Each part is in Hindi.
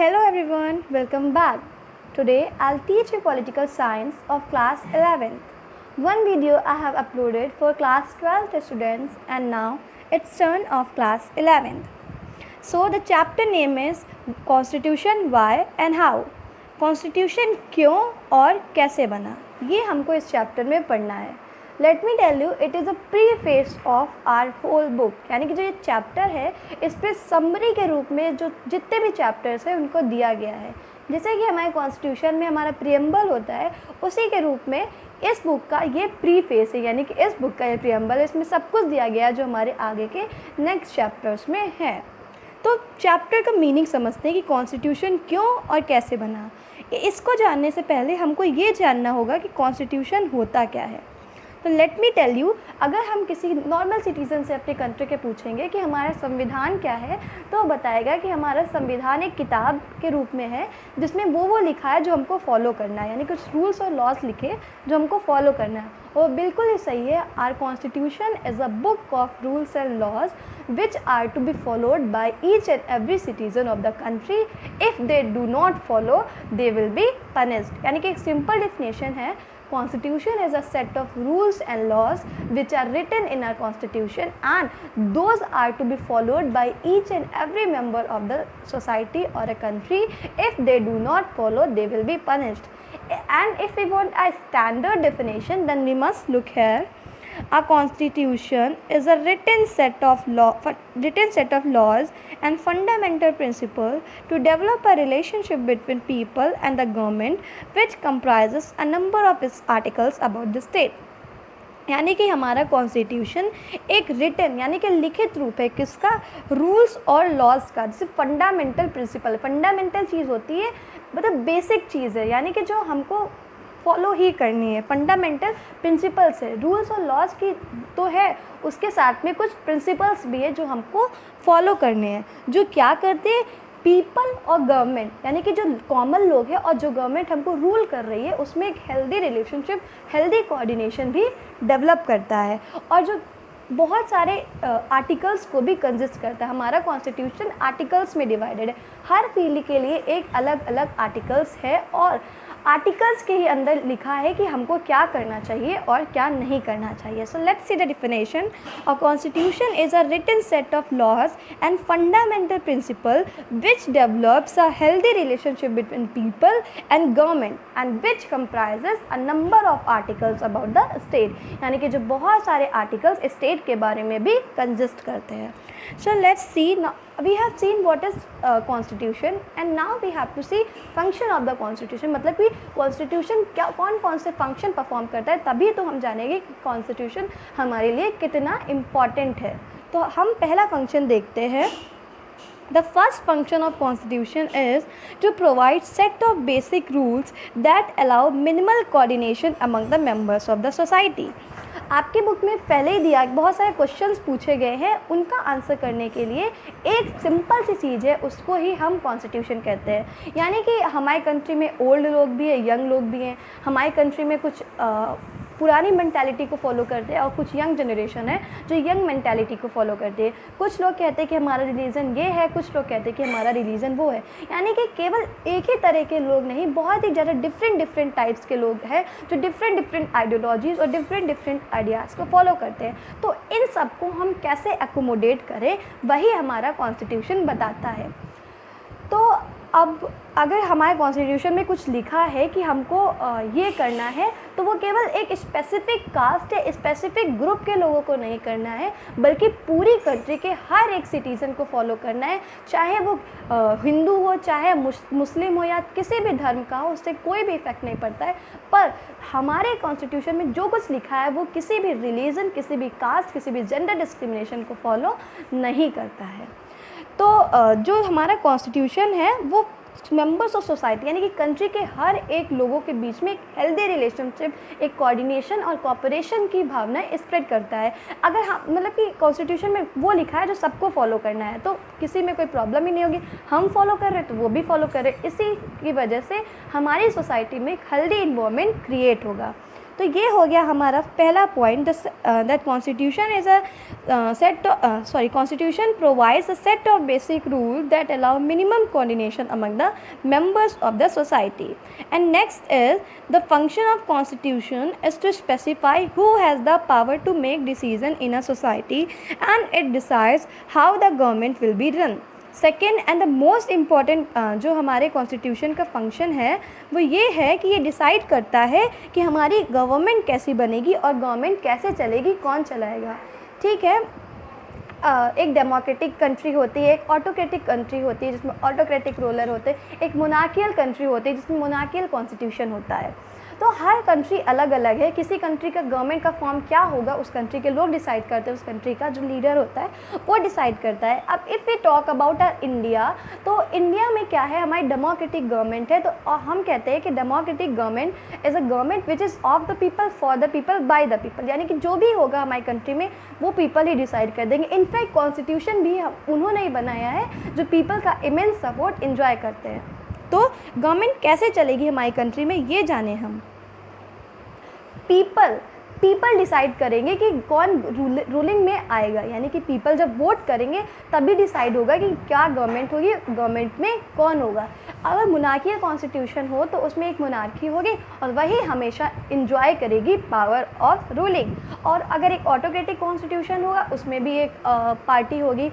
Hello everyone, welcome back. Today I'll teach you political science of class 11th. One video I have uploaded for class 12th students and now it's turn of class 11th. So the chapter name is Constitution Why and How. Constitution क्यों और कैसे बना, ये हमको इस चैप्टर में पढ़ना है. Let me tell you it is a preface of our whole book, यानी कि जो ये चैप्टर है इस पर समरी के रूप में जो जितने भी चैप्टर्स हैं उनको दिया गया है. जैसे कि हमारे कॉन्स्टिट्यूशन में हमारा प्रियम्बल होता है, उसी के रूप में इस बुक का ये प्रीफेस है, यानी कि इस बुक का ये प्रियम्बल है. इसमें सब कुछ दिया गया है जो हमारे आगे के नेक्स्ट चैप्टर्स में है. तो चैप्टर का मीनिंग समझते हैं कि कॉन्स्टिट्यूशन क्यों और कैसे बना. इसको जानने से पहले हमको ये जानना होगा कि कॉन्स्टिट्यूशन होता क्या है. तो लेट मी टेल यू, अगर हम किसी नॉर्मल सिटीज़न से अपने कंट्री के पूछेंगे कि हमारा संविधान क्या है, तो वो बताएगा कि हमारा संविधान एक किताब के रूप में है जिसमें वो लिखा है जो हमको फॉलो करना है, यानी कुछ रूल्स और लॉज लिखे जो हमको फॉलो करना है. वो बिल्कुल ही सही है. Our constitution is a book of rules and laws which are to be followed by each and every citizen of the country. If they do not follow, they will be punished. यानी कि एक सिंपल डेफिनेशन है, Constitution is a set of rules and laws which are written in our constitution and those are to be followed by each and every member of the society or a country. If they do not follow, they will be punished. And if we want a standard definition, then we must look here. A constitution is a written set of laws and fundamental principles to develop a relationship between people and the government, which comprises a number of its articles about the state. यानी कि हमारा कॉन्स्टिट्यूशन एक रिटन यानी कि लिखित रूप है किसका, रूल्स और लॉज का. जैसे फंडामेंटल प्रिंसिपल, फंडामेंटल चीज़ होती है, मतलब बेसिक चीज़ है, यानी कि जो हमको फॉलो ही करनी है. फंडामेंटल प्रिंसिपल्स है, रूल्स और लॉज की तो है, उसके साथ में कुछ प्रिंसिपल्स भी है जो हमको फॉलो करने हैं. जो क्या करते हैं, पीपल और गवर्नमेंट, यानी कि जो कॉमन लोग हैं और जो गवर्नमेंट हमको रूल कर रही है उसमें एक हेल्दी रिलेशनशिप, हेल्दी कोऑर्डिनेशन भी डेवलप करता है. और जो बहुत सारे आर्टिकल्स को भी कंसिस्ट करता है. हमारा कॉन्स्टिट्यूशन आर्टिकल्स में डिवाइडेड है, हर फील्ड के लिए एक अलग अलग आर्टिकल्स है और आर्टिकल्स के ही अंदर लिखा है कि हमको क्या करना चाहिए और क्या नहीं करना चाहिए. So let's see the definition. A constitution is a written set of laws and fundamental principle which develops a healthy relationship between people and government and which comprises a number of articles about the state, यानी कि जो बहुत सारे आर्टिकल्स स्टेट के बारे में भी कंसिस्ट करते हैं. So let's see, now we have seen what is constitution and now we have to see function of the constitution. मतलब कि constitution क्या कौन से फंक्शन परफॉर्म करता है, तभी तो हम जानेंगे कि constitution हमारे लिए कितना इम्पॉर्टेंट है. तो हम पहला फंक्शन देखते हैं. The first function of constitution is to provide set of basic rules that allow minimal coordination among the members of the society. आपकी बुक में पहले ही दिया, बहुत सारे क्वेश्चंस पूछे गए हैं, उनका आंसर करने के लिए एक सिंपल सी चीज़ है, उसको ही हम कॉन्स्टिट्यूशन कहते हैं. यानी कि हमारे कंट्री में ओल्ड लोग भी हैं, यंग लोग भी हैं. हमारी कंट्री में कुछ पुरानी मेंटालिटी को फॉलो करते हैं और कुछ यंग जनरेशन है जो यंग मेंटालिटी को फॉलो करते हैं. कुछ लोग कहते हैं कि हमारा रिलीजन ये है, कुछ लोग कहते हैं कि हमारा रिलीजन वो है. यानी कि केवल एक ही तरह के लोग नहीं, बहुत ही ज़्यादा डिफरेंट टाइप्स के लोग हैं जो डिफरेंट आइडियोलॉजीज़ और डिफरेंट आइडियाज़ को फॉलो करते हैं. तो इन सबको हम कैसे एकोमोडेट करें, वही हमारा कॉन्स्टिट्यूशन बताता है. तो अब अगर हमारे कॉन्स्टिट्यूशन में कुछ लिखा है कि हमको ये करना है, तो वो केवल एक स्पेसिफिक कास्ट या स्पेसिफिक ग्रुप के लोगों को नहीं करना है, बल्कि पूरी कंट्री के हर एक सिटीज़न को फॉलो करना है. चाहे वो हिंदू हो, चाहे मुस्लिम हो या किसी भी धर्म का हो, उससे कोई भी इफेक्ट नहीं पड़ता है. पर हमारे कॉन्स्टिट्यूशन में जो कुछ लिखा है वो किसी भी रिलीजन, किसी भी कास्ट, किसी भी जेंडर डिस्क्रिमिनेशन को फॉलो नहीं करता है. तो जो हमारा कॉन्स्टिट्यूशन है वो मेंबर्स ऑफ सोसाइटी, यानी कि कंट्री के हर एक लोगों के बीच में एक हेल्दी रिलेशनशिप, एक कोऑर्डिनेशन और कोऑपरेशन की भावना स्प्रेड करता है. अगर हम मतलब कि कॉन्स्टिट्यूशन में वो लिखा है जो सबको फॉलो करना है, तो किसी में कोई प्रॉब्लम ही नहीं होगी. हम फॉलो कर रहे हैं तो वो भी फॉलो कर रहे हैं. इसी की वजह से हमारी सोसाइटी में एक हेल्दी इन्वायरमेंट क्रिएट होगा. तो ये हो गया हमारा पहला point, that constitution is constitution provides a set of basic rule that allow minimum coordination among the members of the society. And next is the function of constitution is to specify who has the power to make decision in a society, and it decides how the government will be run. Second and the most important जो हमारे कॉन्स्टिट्यूशन का फंक्शन है वो ये है कि ये डिसाइड करता है कि हमारी गवर्नमेंट कैसी बनेगी और गवर्नमेंट कैसे चलेगी, कौन चलाएगा। ठीक है, एक डेमोक्रेटिक कंट्री होती है, एक ऑटोक्रेटिक कंट्री होती है जिसमें ऑटोक्रेटिक रूलर होते हैं, एक मोनार्कियल कंट्री होती है जिसमें मोनार्कियल कॉन्स्टिट्यूशन होता है। तो हर कंट्री अलग अलग है, किसी कंट्री का गवर्नमेंट का फॉर्म क्या होगा उस कंट्री के लोग डिसाइड करते हैं, उस कंट्री का जो लीडर होता है वो डिसाइड करता है। अब if we talk about our India, तो इंडिया में क्या है, हमारी डेमोक्रेटिक गवर्नमेंट है। तो हम कहते हैं कि democratic government is a government which is of the people, for the people, by the people, यानी कि जो भी होगा हमारी कंट्री में वो पीपल ही डिसाइड कर देंगे। इनफैक्ट कॉन्स्टिट्यूशन भी उन्होंने ही बनाया है जो पीपल का इमेंस सपोर्ट इन्जॉय करते हैं। तो गवर्नमेंट कैसे चलेगी हमारी कंट्री में ये जाने हम। पीपल डिसाइड करेंगे कि कौन रूलिंग में आएगा, यानी कि पीपल जब वोट करेंगे तभी डिसाइड होगा कि क्या गवर्नमेंट होगी, गवर्नमेंट में कौन होगा। अगर मोनार्कियल कॉन्स्टिट्यूशन हो तो उसमें एक मोनार्की होगी और वही हमेशा इंजॉय करेगी पावर ऑफ रूलिंग। और अगर एक ऑटोक्रेटिक कॉन्स्टिट्यूशन होगा उसमें भी एक पार्टी होगी,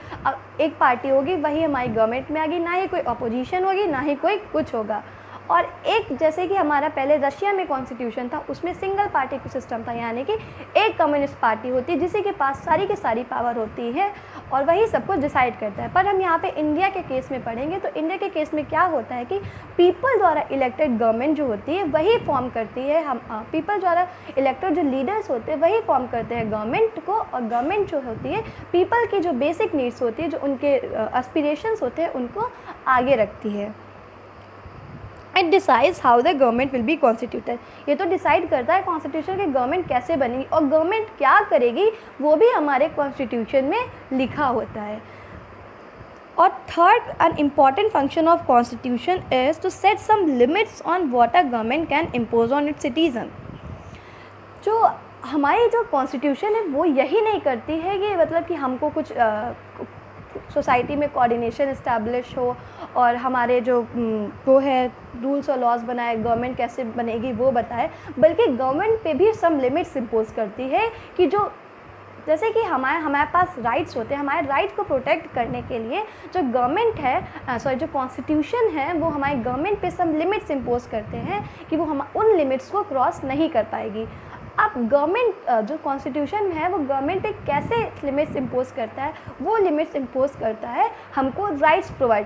एक पार्टी होगी वही हमारी गवर्नमेंट में आएगी, ना ही कोई अपोजिशन होगी ना ही कोई कुछ होगा। और एक जैसे कि हमारा पहले रशिया में कॉन्स्टिट्यूशन था उसमें सिंगल पार्टी का सिस्टम था, यानी कि एक कम्युनिस्ट पार्टी होती है जिसी के पास सारी की सारी पावर होती है और वही सब कुछ डिसाइड करता है। पर हम यहाँ पे इंडिया के केस में पढ़ेंगे तो इंडिया के केस में क्या होता है कि पीपल द्वारा इलेक्टेड गवर्नमेंट जो होती है वही फॉर्म करती है, हम पीपल द्वारा इलेक्टेड जो लीडर्स होते हैं वही फॉर्म करते हैं गवर्नमेंट को, और गवर्नमेंट जो होती है पीपल की जो बेसिक नीड्स होती है, जो उनके एस्पिरेशंस होते हैं उनको आगे रखती है। It decides how the government will be constituted, ये तो डिसाइड करता है कॉन्स्टिट्यूशन की गवर्नमेंट कैसे बनेगी और गवर्नमेंट क्या करेगी वो भी हमारे कॉन्स्टिट्यूशन में लिखा होता है। और third an important function of constitution is to set some limits on what a government can impose on its citizen. जो हमारी जो कॉन्स्टिट्यूशन है वो यही नहीं करती है कि मतलब कि हमको कुछ सोसाइटी में कोऑर्डिनेशन इस्टेब्लिश हो और हमारे जो वो है रूल्स और लॉज बनाए, गवर्नमेंट कैसे बनेगी वो बताए, बल्कि गवर्नमेंट पे भी सम लिमिट्स इम्पोज करती है कि जो जैसे कि हमारे पास राइट्स होते हैं, हमारे राइट को प्रोटेक्ट करने के लिए जो गवर्नमेंट है जो कॉन्स्टिट्यूशन है वो हमारे गवर्नमेंट पे सम लिमिट्स इम्पोज करते हैं कि वो हम उन लिमिट्स को क्रॉस नहीं कर पाएगी। अब गवर्नमेंट जो कॉन्स्टिट्यूशन है वो गवर्नमेंट पे कैसे लिमिट्स इम्पोज करता है, वो लिमिट्स इम्पोज करता है हमको राइट्स प्रोवाइड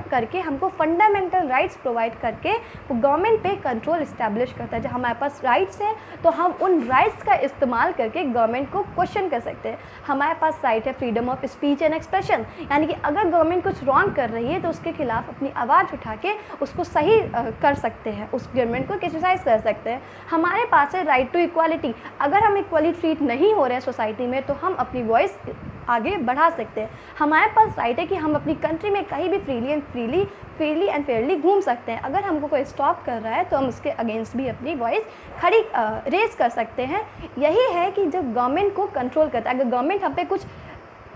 करके हमको फंडामेंटल राइट्स प्रोवाइड करके वो गवर्नमेंट पे कंट्रोल इस्टेब्लिश करता है। जब हमारे पास राइट्स हैं तो हम उन राइट्स का इस्तेमाल करके गवर्नमेंट को क्वेश्चन कर सकते हैं। हमारे पास राइट है freedom of speech and expression, यानी कि अगर गवर्नमेंट कुछ रॉन्ग कर रही है तो उसके खिलाफ अपनी आवाज़ उठा के उसको सही कर सकते हैं, उस गवर्नमेंट को क्रिटिसाइज कर सकते हैं। हमारे पास है राइट टू इक्वालिटी, अगर हम इक्वली ट्रीट नहीं हो रहे हैं सोसाइटी में तो हम अपनी वॉइस आगे बढ़ा सकते हैं। हमारे पास राइट है कि हम अपनी कंट्री में कहीं भी फ्रीली एंड फेयरली घूम सकते हैं। अगर हमको कोई स्टॉप कर रहा है तो हम उसके अगेंस्ट भी अपनी वॉइस खड़ी रेस कर सकते हैं। यही है कि जब गवर्नमेंट को कंट्रोल करता है, अगर गवर्नमेंट हम पे कुछ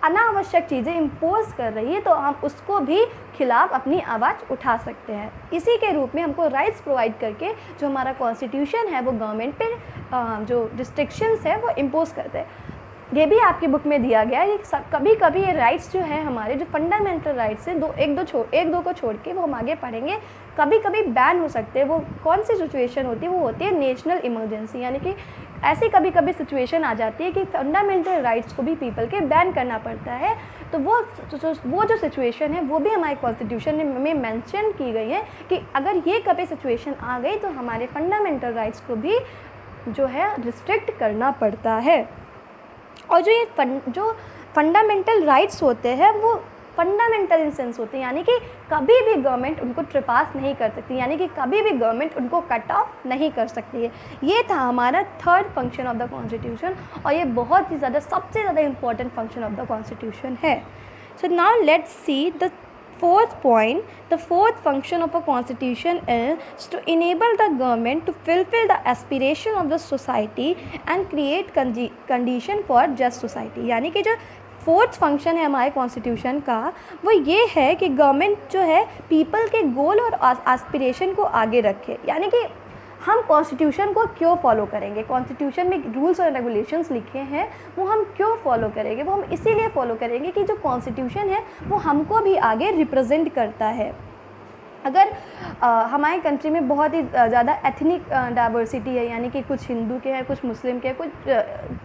अनावश्यक चीज़ें इम्पोज कर रही है तो हम उसको भी खिलाफ अपनी आवाज़ उठा सकते हैं। इसी के रूप में हमको राइट्स प्रोवाइड करके जो हमारा कॉन्स्टिट्यूशन है वो गवर्नमेंट पे जो रिस्ट्रिक्शंस है वो इम्पोज करते हैं। ये भी आपकी बुक में दिया गया है कि कभी कभी ये राइट्स जो है हमारे जो फंडामेंटल राइट्स हैं एक दो को छोड़ के वो हम आगे पढ़ेंगे, कभी कभी बैन हो सकते हैं। वो कौन सी सिचुएशन होती है, वो होती है नेशनल इमरजेंसी, यानी कि ऐसी कभी कभी सिचुएशन आ जाती है कि फंडामेंटल राइट्स को भी पीपल के बैन करना पड़ता है। तो वो जो सिचुएशन है वो भी हमारे कॉन्स्टिट्यूशन में मेंशन की गई है कि अगर ये कभी सिचुएशन आ गई तो हमारे फंडामेंटल राइट्स को भी जो है रिस्ट्रिक्ट करना पड़ता है। और जो फंडामेंटल राइट्स होते हैं वो फंडामेंटल इन सेंस होते हैं, यानी कि कभी भी गवर्नमेंट उनको ट्रिपास नहीं कर सकती, यानी कि कभी भी गवर्नमेंट उनको कट ऑफ नहीं कर सकती है। ये था हमारा third function of the constitution और ये बहुत ही ज़्यादा सबसे ज़्यादा important function of the constitution है। So now let's see the Fourth point, the fourth function of a constitution is to enable the government to fulfill the aspiration of the society and create condition for just society. यानी कि जो फोर्थ फंक्शन है हमारे कॉन्स्टिट्यूशन का वो ये है कि गवर्नमेंट जो है पीपल के गोल और एस्पिरेशन को आगे रखे। यानी कि हम कॉन्स्टिट्यूशन को क्यों फॉलो करेंगे, कॉन्स्टिट्यूशन में रूल्स और रेगुलेशंस लिखे हैं वो हम क्यों फॉलो करेंगे, वो हम इसीलिए फॉलो करेंगे कि जो कॉन्स्टिट्यूशन है वो हमको भी आगे रिप्रेजेंट करता है। अगर हमारे कंट्री में बहुत ही ज़्यादा एथनिक डाइवर्सिटी है, यानी कि कुछ हिंदू के हैं, कुछ मुस्लिम के हैं, कुछ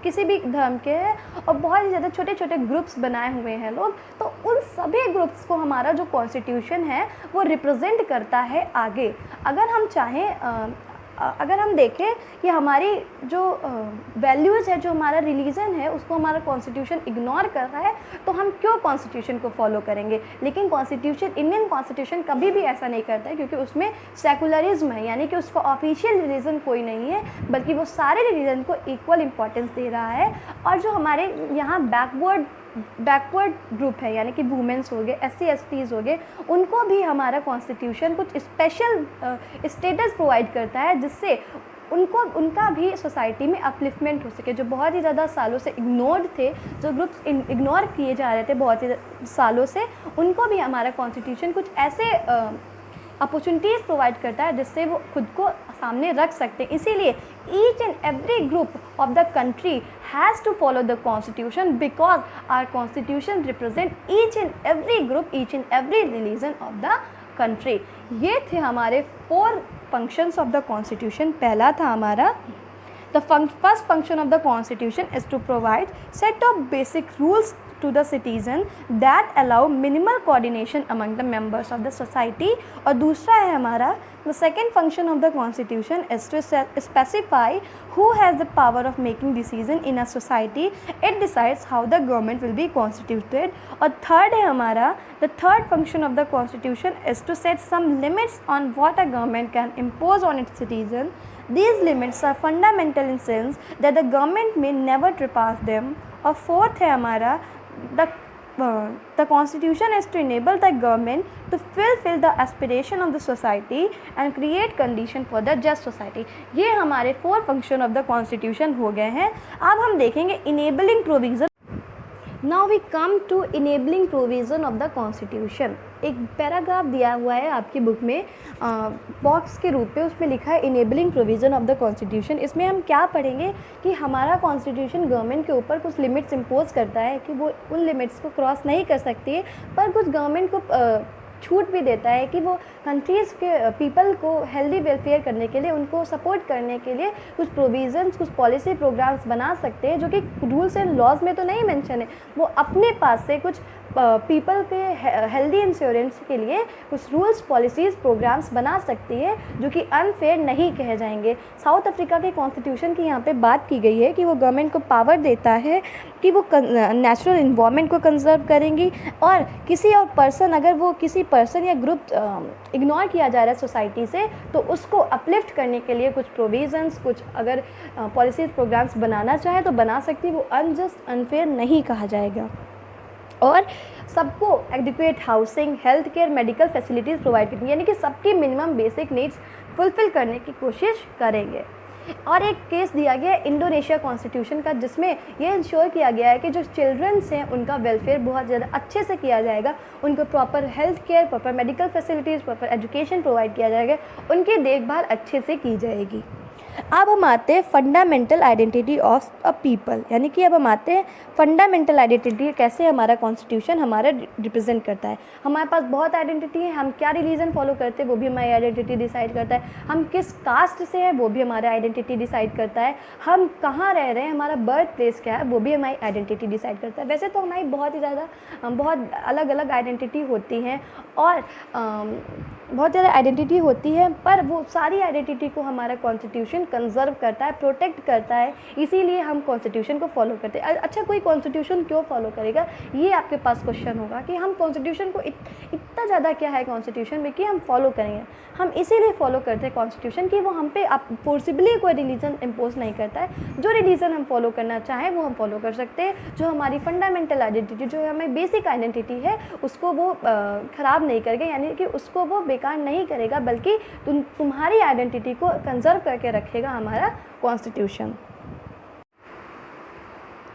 किसी भी धर्म के हैं और बहुत ही ज़्यादा छोटे छोटे ग्रुप्स बनाए हुए हैं लोग, तो उन सभी ग्रुप्स को हमारा जो कॉन्स्टिट्यूशन है वो रिप्रेजेंट करता है आगे। अगर हम चाहें अगर हम देखें कि हमारी जो वैल्यूज़ है, जो हमारा रिलीजन है, उसको हमारा कॉन्स्टिट्यूशन इग्नोर कर रहा है तो हम क्यों कॉन्स्टिट्यूशन को फॉलो करेंगे। लेकिन कॉन्स्टिट्यूशन, इंडियन कॉन्स्टिट्यूशन कभी भी ऐसा नहीं करता है, क्योंकि उसमें सेकुलरिज्म है, यानी कि उसका ऑफिशियल रिलीजन कोई नहीं है, बल्कि वो सारे रिलीजन को इक्वल इम्पोर्टेंस दे रहा है। और जो हमारे यहाँ बैकवर्ड ग्रुप है, यानी कि वुमेंस हो गए, SC STs हो गए, उनको भी हमारा कॉन्स्टिट्यूशन कुछ स्पेशल स्टेटस प्रोवाइड करता है, जिससे उनका भी सोसाइटी में अपलिफ्टमेंट हो सके। जो बहुत ही ज़्यादा सालों से इग्नोर्ड थे, जो ग्रुप्स इग्नोर किए जा रहे थे बहुत ही सालों से, उनको भी हमारा कॉन्स्टिट्यूशन कुछ ऐसे अपॉर्चुनिटीज़ प्रोवाइड करता है जिससे वो खुद को सामने रख सकते हैं। इसीलिए each and every group of the country has to follow the constitution, because our constitution represent each and every group, each and every religion of the country. ये थे हमारे 4 फंक्शंस ऑफ द कॉन्स्टिट्यूशन। पहला था हमारा the first function of the constitution is to provide set of basic rules to the citizen that allow minimal coordination among the members of the society। और दूसरा है हमारा the second function of the constitution is to specify who has the power of making decision in a society, it decides how the government will be constituted। और थर्ड है हमारा the third function of the constitution is to set some limits on what a government can impose on its citizen। These limits are fundamental in sense that the government may never trespass them। और फोर्थ है हमारा the constitution is to enable the government to fulfill the aspiration of the society and create condition for the just society। ये हमारे 4 फंक्शन ऑफ द कॉन्स्टिट्यूशन हो गए हैं। अब हम देखेंगे enabling provision. Now we come to enabling provision of the constitution. एक पैराग्राफ दिया हुआ है आपकी बुक में बॉक्स के रूप में, उसमें लिखा है enabling provision of the constitution. इसमें हम क्या पढ़ेंगे कि हमारा कॉन्स्टिट्यूशन गवर्नमेंट के ऊपर कुछ लिमिट्स इम्पोज करता है कि वो उन लिमिट्स को क्रॉस नहीं कर सकती है, पर कुछ गवर्नमेंट को छूट भी देता है कि वो कंट्रीज़ के पीपल को हेल्दी वेलफेयर करने के लिए, उनको सपोर्ट करने के लिए कुछ प्रोविज़न्स, कुछ पॉलिसी प्रोग्राम्स बना सकते हैं, जो कि रूल्स एंड लॉज में तो नहीं मेंशन है। वो अपने पास से कुछ पीपल के हेल्दी इंश्योरेंस के लिए कुछ रूल्स, पॉलिसीज़, प्रोग्राम्स बना सकती है जो कि अनफेयर नहीं कहे जाएंगे। साउथ अफ्रीका के कॉन्स्टिट्यूशन की यहाँ पे बात की गई है कि वो गवर्नमेंट को पावर देता है कि वो नेचुरल इन्वायरमेंट को कंजर्व करेंगी, और किसी और पर्सन, अगर वो किसी पर्सन या ग्रुप इग्नोर किया जा रहा है सोसाइटी से, तो उसको अपलिफ्ट करने के लिए कुछ प्रोविज़न्स, कुछ अगर पॉलिसीज़, प्रोग्राम्स बनाना चाहे तो बना सकती, वो अनजस्ट, अनफेयर नहीं कहा जाएगा। और सबको adequate housing, health care, medical facilities provide करेंगे, यानी कि सबकी मिनिमम बेसिक नीड्स फुलफ़िल करने की कोशिश करेंगे। और एक केस दिया गया है इंडोनेशिया कॉन्स्टिट्यूशन का, जिसमें ये इंश्योर किया गया है कि जो चिल्ड्रंस हैं उनका वेलफेयर बहुत ज़्यादा अच्छे से किया जाएगा, उनको proper health care, proper medical facilities, proper education provide किया जाएगा, उनकी देखभाल अच्छे से की जाएगी। अब हम आते हैं fundamental identity of a people, यानी कि अब हम आते हैं फंडामेंटल आइडेंटिटी, कैसे हमारा कॉन्स्टिट्यूशन हमारा रिप्रेजेंट करता है। हमारे पास बहुत आइडेंटिटी है, हम क्या रिलीजन फॉलो करते हैं वो भी हमारी आइडेंटिटी डिसाइड करता है, हम किस कास्ट से हैं वो भी हमारा आइडेंटिटी डिसाइड करता है, हम कहाँ रह रहे हैं, हमारा बर्थ प्लेस क्या है वो भी हमारी आइडेंटिटी डिसाइड करता है। वैसे तो हमारी बहुत ही ज़्यादा बहुत अलग अलग आइडेंटिटी होती हैं और बहुत ज़्यादा आइडेंटिटी होती है, पर वो सारी आइडेंटिटी को हमारा कॉन्स्टिट्यूशन कॉन्स्टिट्यूशन कंजर्व करता है, प्रोटेक्ट करता है, इसीलिए हम कॉन्स्टिट्यूशन को फॉलो करते हैं। अच्छा, कोई कॉन्स्टिट्यूशन क्यों फॉलो करेगा, ये आपके पास क्वेश्चन होगा कि हम कॉन्स्टिट्यूशन को इतना ज़्यादा क्या है कॉन्स्टिट्यूशन में कि हम फॉलो करेंगे। हम इसीलिए फॉलो करते हैं कॉन्स्टिट्यूशन कि वो हम पे आप फोर्सिबली कोई रिलीजन इम्पोज नहीं करता है। जो रिलीजन हम फॉलो करना चाहें वो हम फॉलो कर सकते हैं। जो हमारी फंडामेंटल आइडेंटिटी, जो हमें बेसिक आइडेंटिटी है, उसको वो ख़राब नहीं करेगा, यानी कि उसको वो बेकार नहीं करेगा, बल्कि तुम्हारी आइडेंटिटी को कंजर्व करके रखेगा हमारा constitution.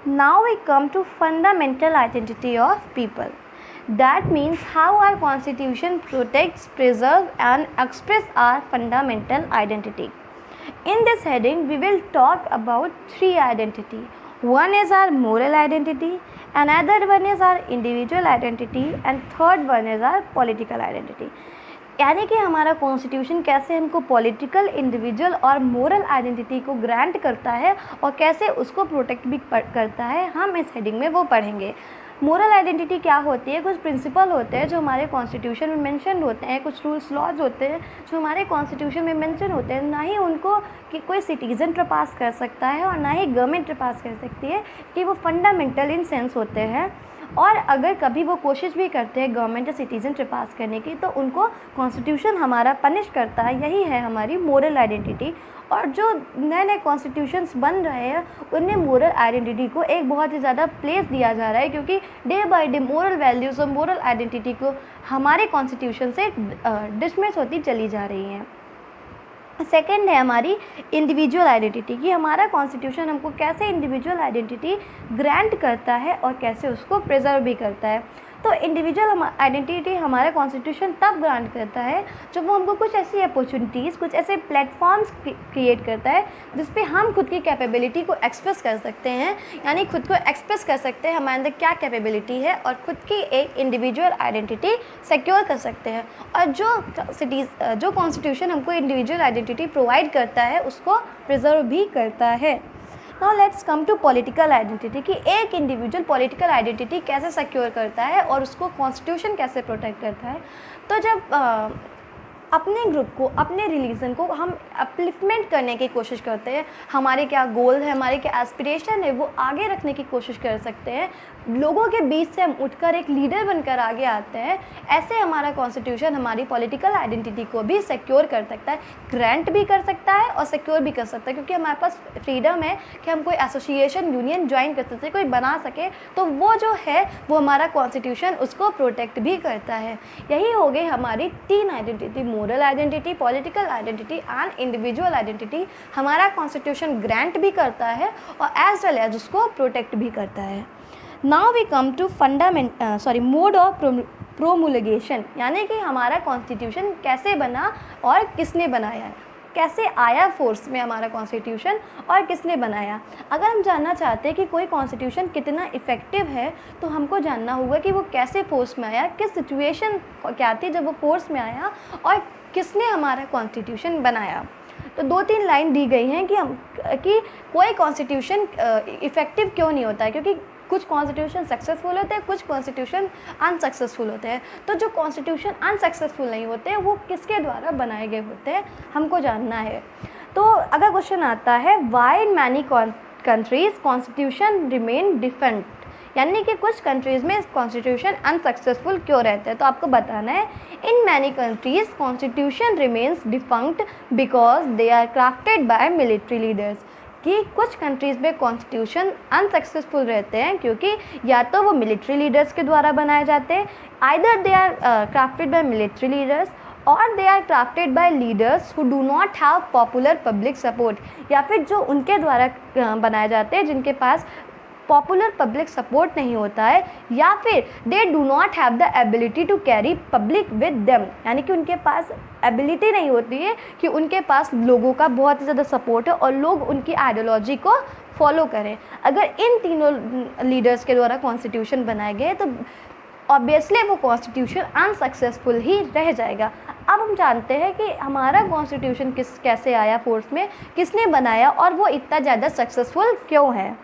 Now we come to fundamental identity of people. That means how our constitution protects, preserves and express our fundamental identity. In this heading, we will talk about three identity. One is our moral identity, another one is our individual identity, and third one is our political identity. यानी कि हमारा कॉन्स्टिट्यूशन कैसे हमको पॉलिटिकल, इंडिविजुअल और मोरल आइडेंटिटी को ग्रांट करता है और कैसे उसको प्रोटेक्ट भी करता है, हम इस हेडिंग में वो पढ़ेंगे। मोरल आइडेंटिटी क्या होती है? कुछ प्रिंसिपल होते हैं जो हमारे कॉन्स्टिट्यूशन में मेंशन होते हैं, कुछ रूल्स लॉज होते हैं जो हमारे कॉन्स्टिट्यूशन में मेंशन होते हैं। ना ही उनको कि कोई सिटीज़न ट्रपास कर सकता है और ना ही गवर्नमेंट ट्रपास कर सकती है, कि वो फंडामेंटल इन सेंस होते हैं। और अगर कभी वो कोशिश भी करते हैं गवर्नमेंट या सिटीज़न ट्रपास करने की, तो उनको कॉन्स्टिट्यूशन हमारा पनिश करता है। यही है हमारी मोरल आइडेंटिटी। और जो नए नए कॉन्स्टिट्यूशंस बन रहे हैं उनमें मोरल आइडेंटिटी को एक बहुत ही ज़्यादा प्लेस दिया जा रहा है, क्योंकि day by day moral values और मोरल आइडेंटिटी को हमारे कॉन्स्टिट्यूशन से डिसमिस होती चली जा रही हैं। सेकेंड है हमारी इंडिविजुअल आइडेंटिटी, कि हमारा कॉन्स्टिट्यूशन हमको कैसे इंडिविजुअल आइडेंटिटी ग्रांट करता है और कैसे उसको प्रिजर्व भी करता है। तो इंडिविजुअल आइडेंटिटी हमारा कॉन्स्टिट्यूशन तब ग्रांट करता है जब वो हमको कुछ ऐसी अपॉर्चुनिटीज़, कुछ ऐसे प्लेटफॉर्म्स क्रिएट करता है जिस पे हम खुद की कैपेबिलिटी को एक्सप्रेस कर सकते हैं, यानी खुद को एक्सप्रेस कर सकते हैं हमारे अंदर क्या कैपेबिलिटी है, और खुद की एक इंडिविजुअल आइडेंटिटी सिक्योर कर सकते हैं। और जो कॉन्स्टिट्यूशन हमको इंडिविजुअल आइडेंटिटी प्रोवाइड करता है उसको प्रिजर्व भी करता है। Now let's come to political identity, कि एक इंडिविजुअल पॉलिटिकल आइडेंटिटी कैसे सिक्योर करता है और उसको कॉन्स्टिट्यूशन कैसे प्रोटेक्ट करता है। तो जब अपने ग्रुप को, अपने रिलीजन को हम अपलिफ्टमेंट करने की कोशिश करते हैं, हमारे क्या गोल है, हमारे क्या एस्पिरेशन है, वो आगे रखने की कोशिश कर सकते हैं, लोगों के बीच से हम उठकर एक लीडर बनकर आगे आते हैं, ऐसे हमारा कॉन्स्टिट्यूशन हमारी पॉलिटिकल आइडेंटिटी को भी सिक्योर कर सकता है, ग्रांट भी कर सकता है और सिक्योर भी कर सकता है, क्योंकि हमारे पास फ्रीडम है कि हम कोई एसोसिएशन, यूनियन ज्वाइन कर सकते हैं, कोई बना सके, तो वो जो है वो हमारा कॉन्स्टिट्यूशन उसको प्रोटेक्ट भी करता है। यही हो गई हमारी तीन identity, moral identity, political identity and individual identity. हमारा कॉन्स्टिट्यूशन ग्रांट भी करता है और एज वेल एज उसको प्रोटेक्ट भी करता है। Now we come to mode of promulgation, यानी कि हमारा कॉन्स्टिट्यूशन कैसे बना और किसने बनाया है, कैसे आया फोर्स में हमारा कॉन्स्टिट्यूशन और किसने बनाया। अगर हम जानना चाहते हैं कि कोई कॉन्स्टिट्यूशन कितना इफ़ेक्टिव है, तो हमको जानना होगा कि वो कैसे फोर्स में आया, किस सिचुएशन क्या थी जब वो फोर्स में आया और किसने हमारा कॉन्स्टिट्यूशन बनाया। तो 2-3 लाइन दी गई हैं कि कोई कॉन्स्टिट्यूशन इफ़ेक्टिव क्यों नहीं होता है, क्योंकि कुछ कॉन्स्टिट्यूशन सक्सेसफुल होते हैं, कुछ कॉन्स्टिट्यूशन अनसक्सेसफुल होते हैं। तो जो कॉन्स्टिट्यूशन अनसक्सेसफुल नहीं होते हैं वो किसके द्वारा बनाए गए होते हैं, हमको जानना है। तो अगर क्वेश्चन आता है why in many countries constitution remain different, यानी कि कुछ कंट्रीज़ में कॉन्स्टिट्यूशन अनसक्सेसफुल क्यों रहते हैं, तो आपको बताना है in many countries constitution remains defunct because they are crafted by military leaders, कि कुछ कंट्रीज़ में कॉन्स्टिट्यूशन अनसक्सेसफुल रहते हैं क्योंकि या तो वो मिलिट्री लीडर्स के द्वारा बनाए जाते हैं, either they are crafted by military leaders और they are crafted by leaders who do not have popular public support, या फिर जो उनके द्वारा बनाए जाते हैं जिनके पास पॉपुलर पब्लिक सपोर्ट नहीं होता है, या फिर they do not have the ability to carry public with them, यानी कि उनके पास एबिलिटी नहीं होती है कि उनके पास लोगों का बहुत ही ज़्यादा सपोर्ट है और लोग उनकी आइडियोलॉजी को फॉलो करें। अगर इन तीनों लीडर्स के द्वारा कॉन्स्टिट्यूशन बनाए गए तो ऑब्वियसली वो कॉन्स्टिट्यूशन अनसक्सेसफुल ही रह जाएगा। अब हम जानते हैं कि हमारा कॉन्स्टिट्यूशन कैसे आया फोर्स में, किसने बनाया और वो इतना ज़्यादा सक्सेसफुल क्यों है।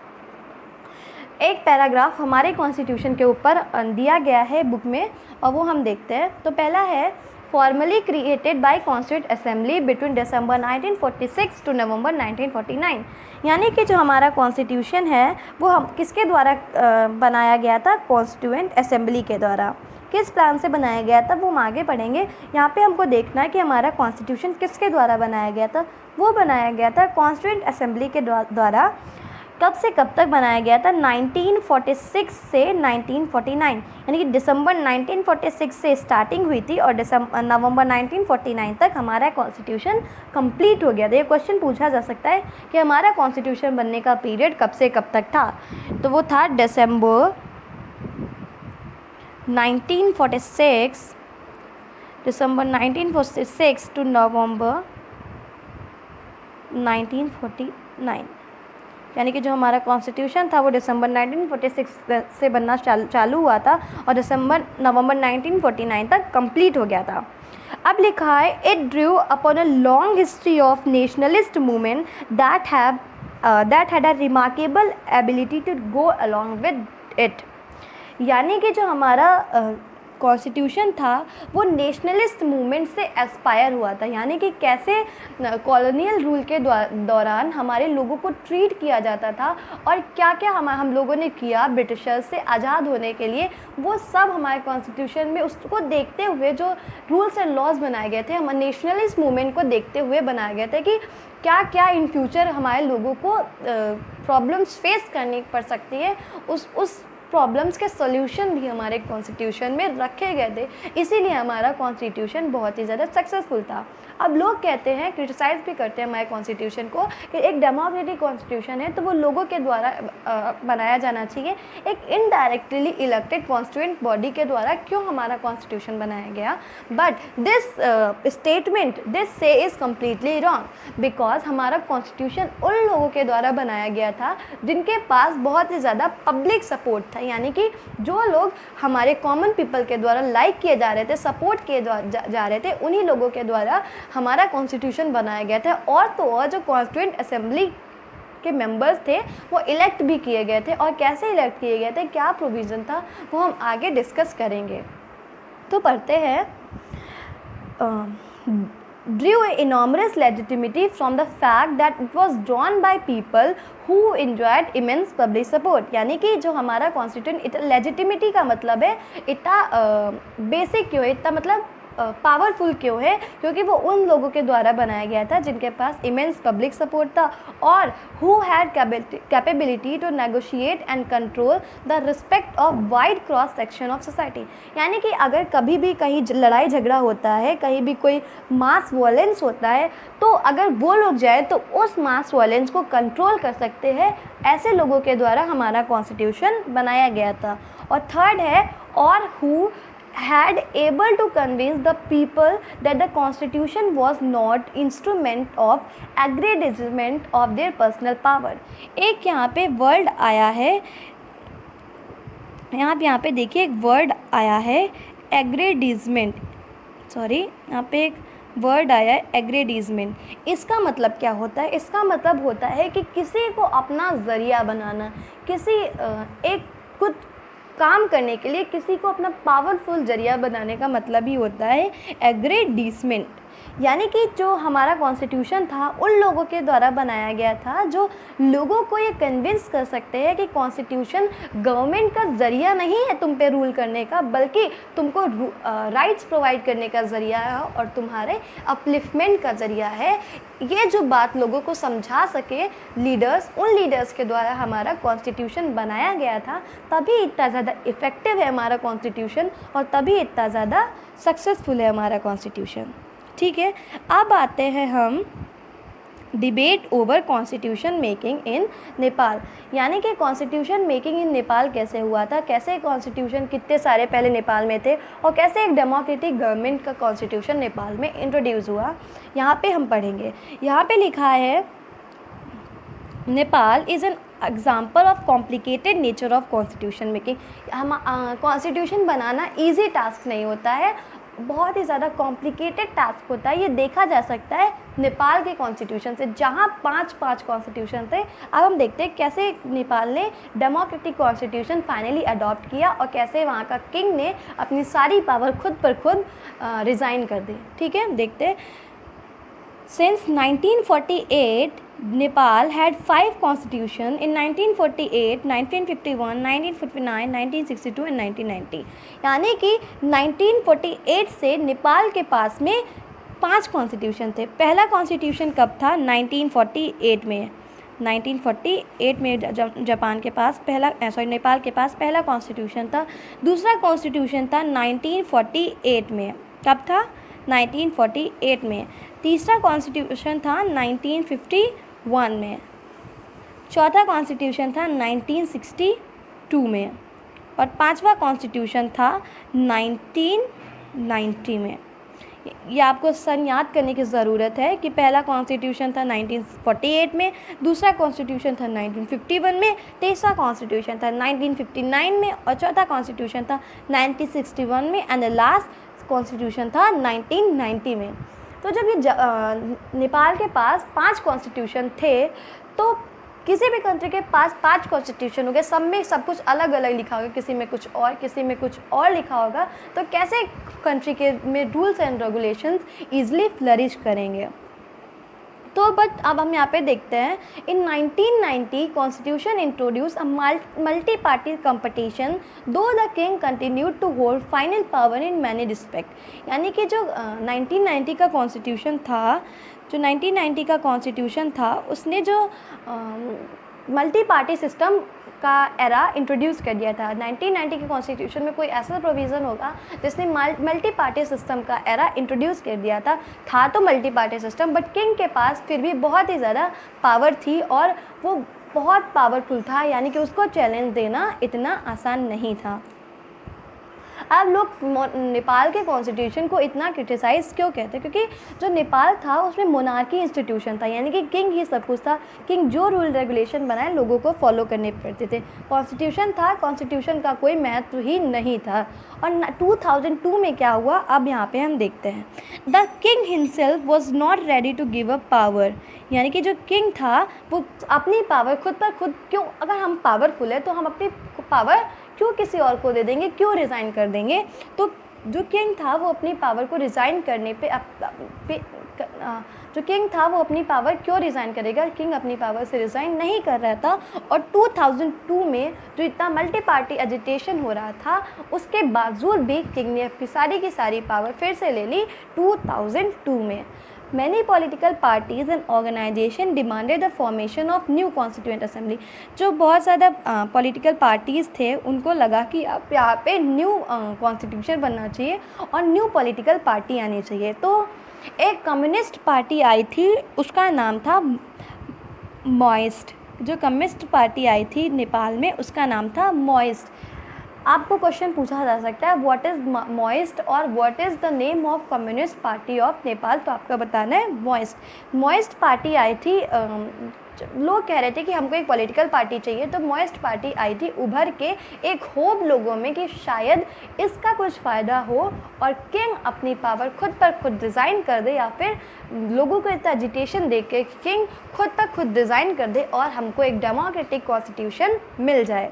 एक पैराग्राफ हमारे कॉन्स्टिट्यूशन के ऊपर दिया गया है बुक में और वो हम देखते हैं। तो पहला है formally created by constituent assembly between December 1946 to November 1949। यानी कि जो हमारा कॉन्स्टिट्यूशन है वो हम किसके द्वारा बनाया गया था? कॉन्स्टिट्यूएंट असेंबली के द्वारा। किस प्लान से बनाया गया था वो हम आगे पढ़ेंगे। यहाँ पे हमको देखना है कि हमारा कॉन्स्टिट्यूशन किसके द्वारा बनाया गया था। वो बनाया गया था कॉन्स्टिट्यूएंट असेंबली के द्वारा। कब से कब तक बनाया गया था? 1946 से 1949, यानी कि दिसंबर 1946 से स्टार्टिंग हुई थी और नवंबर 1949 तक हमारा कॉन्स्टिट्यूशन कंप्लीट हो गया था। ये क्वेश्चन पूछा जा सकता है कि हमारा कॉन्स्टिट्यूशन बनने का पीरियड कब से कब तक था। तो वो था दिसंबर 1946 टू नवंबर 1949, यानी कि जो हमारा कॉन्स्टिट्यूशन था वो दिसंबर 1946 से बनना चालू हुआ था और नवंबर 1949 तक कंप्लीट हो गया था। अब लिखा है it drew upon a long history of nationalist movement that had a remarkable ability to go along with it. यानी कि जो हमारा कॉन्स्टिट्यूशन था वो नेशनलिस्ट मूवमेंट से एक्सपायर हुआ था। यानी कि कैसे कॉलोनियल रूल के दौरान हमारे लोगों को ट्रीट किया जाता था और क्या क्या हम लोगों ने किया ब्रिटिशर्स से आज़ाद होने के लिए, वो सब हमारे कॉन्स्टिट्यूशन में उसको देखते हुए जो रूल्स एंड लॉज बनाए गए थे हमारे नेशनलिस्ट मूवमेंट को देखते हुए बनाया गया था कि क्या क्या इन फ्यूचर हमारे लोगों को प्रॉब्लम्स फेस करनी पड़ सकती है। उस प्रॉब्लम्स के सॉल्यूशन भी हमारे कॉन्स्टिट्यूशन में रखे गए थे, इसीलिए हमारा कॉन्स्टिट्यूशन बहुत ही ज़्यादा सक्सेसफुल था। अब लोग कहते हैं, क्रिटिसाइज़ भी करते हैं हमारे कॉन्स्टिट्यूशन को कि एक डेमोक्रेटिक कॉन्स्टिट्यूशन है तो वो लोगों के द्वारा बनाया जाना चाहिए। एक इनडायरेक्टली इलेक्टेड कॉन्स्टिट्यूएंट बॉडी के द्वारा क्यों हमारा कॉन्स्टिट्यूशन बनाया गया? बट दिस स्टेटमेंट दिस से इज़ कम्प्लीटली रॉन्ग बिकॉज हमारा कॉन्स्टिट्यूशन उन लोगों के द्वारा बनाया गया था जिनके पास बहुत ही ज़्यादा पब्लिक सपोर्ट था। यानी कि जो लोग हमारे कॉमन पीपल के द्वारा लाइक किए जा रहे थे, सपोर्ट किए जा रहे थे, उन्हीं लोगों के द्वारा हमारा कॉन्स्टिट्यूशन बनाया गया था। और तो और जो कॉन्स्टिट्यूएंट असेंबली के मेंबर्स थे वो इलेक्ट भी किए गए थे, और कैसे इलेक्ट किए गए थे, क्या प्रोविज़न था, वो हम आगे डिस्कस करेंगे। तो पढ़ते हैं drew enormous legitimacy from the fact that it was drawn by people who enjoyed immense public support। यानी कि जो हमारा कॉन्स्टिट्यूशन लेजिटिमिटी का मतलब है इतना बेसिक क्यों है, इतना मतलब पावरफुल क्यों है, क्योंकि वो उन लोगों के द्वारा बनाया गया था जिनके पास इमेंस पब्लिक सपोर्ट था और who had capability to negotiate and control the respect of wide cross section of society. यानी कि अगर कभी भी कहीं लड़ाई झगड़ा होता है, कहीं भी कोई मास वायलेंस होता है, तो अगर वो लोग जाए तो उस मास वायलेंस को कंट्रोल कर सकते हैं, ऐसे लोगों के द्वारा हमारा कॉन्स्टिट्यूशन बनाया गया था। और थर्ड है और who had able to convince the people that the constitution was not instrument of aggrandizement of their personal power। एक यहाँ पे वर्ड आया है, यहाँ पे देखिए एक वर्ड आया है एग्रेडिजमेंट, यहाँ पे एक वर्ड आया है एग्रेडिजमेंट। इसका मतलब क्या होता है? इसका मतलब होता है कि किसी को अपना ज़रिया बनाना, किसी एक कुछ काम करने के लिए किसी को अपना पावरफुल जरिया बनाने का मतलब ही होता है एग्रेडिसमेंट। यानी कि जो हमारा कॉन्स्टिट्यूशन था उन लोगों के द्वारा बनाया गया था जो लोगों को ये कन्विंस कर सकते हैं कि कॉन्स्टिट्यूशन गवर्नमेंट का ज़रिया नहीं है तुम पे रूल करने का, बल्कि तुमको राइट्स प्रोवाइड करने का ज़रिया है और तुम्हारे अपलिफ्टमेंट का ज़रिया है। ये जो बात लोगों को समझा सके लीडर्स, उन लीडर्स के द्वारा हमारा कॉन्स्टिट्यूशन बनाया गया था, तभी इतना ज़्यादा इफ़ेक्टिव है हमारा कॉन्स्टिट्यूशन और तभी इतना ज़्यादा सक्सेसफुल है हमारा कॉन्स्टिट्यूशन। ठीक है, अब आते हैं हम debate over constitution making in Nepal. यानी कि कॉन्स्टिट्यूशन मेकिंग इन नेपाल कैसे हुआ था, कैसे कॉन्स्टिट्यूशन कितने सारे पहले नेपाल में थे और कैसे एक डेमोक्रेटिक गवर्नमेंट का कॉन्स्टिट्यूशन नेपाल में इंट्रोड्यूस हुआ, यहाँ पे हम पढ़ेंगे। यहाँ पे लिखा है Nepal is an example of complicated nature of constitution making. हम कॉन्स्टिट्यूशन बनाना ईजी टास्क नहीं होता है, बहुत ही ज़्यादा कॉम्प्लिकेटेड टास्क होता है। ये देखा जा सकता है नेपाल के कॉन्स्टिट्यूशन से, जहाँ 5 कॉन्स्टिट्यूशन थे। अब हम देखते हैं कैसे नेपाल ने डेमोक्रेटिक कॉन्स्टिट्यूशन फाइनली अडॉप्ट किया और कैसे वहाँ का किंग ने अपनी सारी पावर खुद पर खुद रिज़ाइन कर दी। ठीक है, देखते हैं। Since 1948, Nepal had 5 constitutions in 1948, 1951, 1959, 1962 and 1990। यानी कि 1948 से नेपाल के पास में 5 कॉन्स्टिट्यूशन थे। पहला कॉन्स्टिट्यूशन कब था? 1948 में। 1948 में जापान के पास नेपाल के पास पहला कॉन्स्टिट्यूशन था। दूसरा कॉन्स्टिट्यूशन था 1948 में। कब था? 1948 में। तीसरा कॉन्स्टिट्यूशन था 1951 में। चौथा कॉन्स्टिट्यूशन था 1962 में। और पांचवा कॉन्स्टिट्यूशन था 1990 में। ये आपको सन याद करने की ज़रूरत है कि पहला कॉन्स्टिट्यूशन था 1948 में, दूसरा कॉन्स्टिट्यूशन था 1951 में, तीसरा कॉन्स्टिट्यूशन था 1959 में और चौथा कॉन्स्टिट्यूशन था 1961 में एंड द लास्ट कॉन्स्टिट्यूशन था 1990 में। तो जब ये नेपाल के पास 5 कॉन्स्टिट्यूशन थे, तो किसी भी कंट्री के पास 5 कॉन्स्टिट्यूशन हो गए, सब में सब कुछ अलग अलग लिखा होगा, किसी में कुछ और, किसी में कुछ और लिखा होगा, तो कैसे कंट्री के में rules and regulations easily flourish करेंगे। तो बट अब हम यहाँ पे देखते हैं, in 1990 constitution introduce a multi party competition though the king continued to hold final power in many respect. यानी कि जो 1990 का कॉन्स्टिट्यूशन था, उसने जो मल्टी पार्टी सिस्टम का एरा इंट्रोड्यूस कर दिया था। 1990 के कॉन्स्टिट्यूशन में कोई ऐसा प्रोविज़न होगा जिसने मल्टी पार्टी सिस्टम का एरा इंट्रोड्यूस कर दिया था तो multi party system, but king के पास फिर भी बहुत ही ज़्यादा पावर थी और वो बहुत पावरफुल था, यानी कि उसको चैलेंज देना इतना आसान नहीं था। अब लोग नेपाल के कॉन्स्टिट्यूशन को इतना क्रिटिसाइज़ क्यों कहते हैं? क्योंकि जो नेपाल था उसमें मोनार्की इंस्टीट्यूशन था, यानी कि किंग ही सब कुछ था। किंग जो रूल रेगुलेशन बनाए लोगों को फॉलो करने पड़ते थे। कॉन्स्टिट्यूशन था, कॉन्स्टिट्यूशन का कोई महत्व ही नहीं था। और 2002 में क्या हुआ, अब यहाँ पे हम देखते हैं। The king himself was not ready to give up power. यानी कि जो किंग था वो अपनी पावर खुद पर खुद क्यों, अगर हम पावरफुल है तो हम अपनी पावर क्यों किसी और को दे देंगे, क्यों रिज़ाइन कर देंगे? तो जो किंग था वो अपनी पावर को रिज़ाइन करने जो किंग था वो अपनी पावर क्यों रिज़ाइन करेगा? किंग अपनी पावर से रिज़ाइन नहीं कर रहा था। और 2002 में जो इतना मल्टी पार्टी एजिटेशन हो रहा था, उसके बावजूद भी किंग ने अपनी की सारी पावर फिर से ले ली 2002 में। Many political parties and organization demanded the formation of new constituent assembly। जो बहुत ज़्यादा पॉलिटिकल पार्टीज़ थे उनको लगा कि अब यहाँ पे न्यू कॉन्स्टिट्यूशन बनना चाहिए और न्यू पॉलिटिकल पार्टी आनी चाहिए। तो एक कम्युनिस्ट पार्टी आई थी, उसका नाम था मॉइस्ट। जो कम्युनिस्ट पार्टी आई थी नेपाल में उसका नाम था मॉइस्ट। आपको क्वेश्चन पूछा जा सकता है व्हाट इज़ मॉइस्ट और what is the name of communist party of Nepal, तो आपको बताना है मॉइस्ट। मॉइस्ट पार्टी आई थी, लोग कह रहे थे कि हमको एक पॉलिटिकल पार्टी चाहिए, तो मॉइस्ट पार्टी आई थी उभर के, एक होप लोगों में कि शायद इसका कुछ फ़ायदा हो और किंग अपनी पावर खुद पर खुद डिज़ाइन कर दे, या फिर लोगों को इतना एजिटेशन दे के किंग खुद पर खुद डिज़ाइन कर दे और हमको एक डेमोक्रेटिक कॉन्स्टिट्यूशन मिल जाए।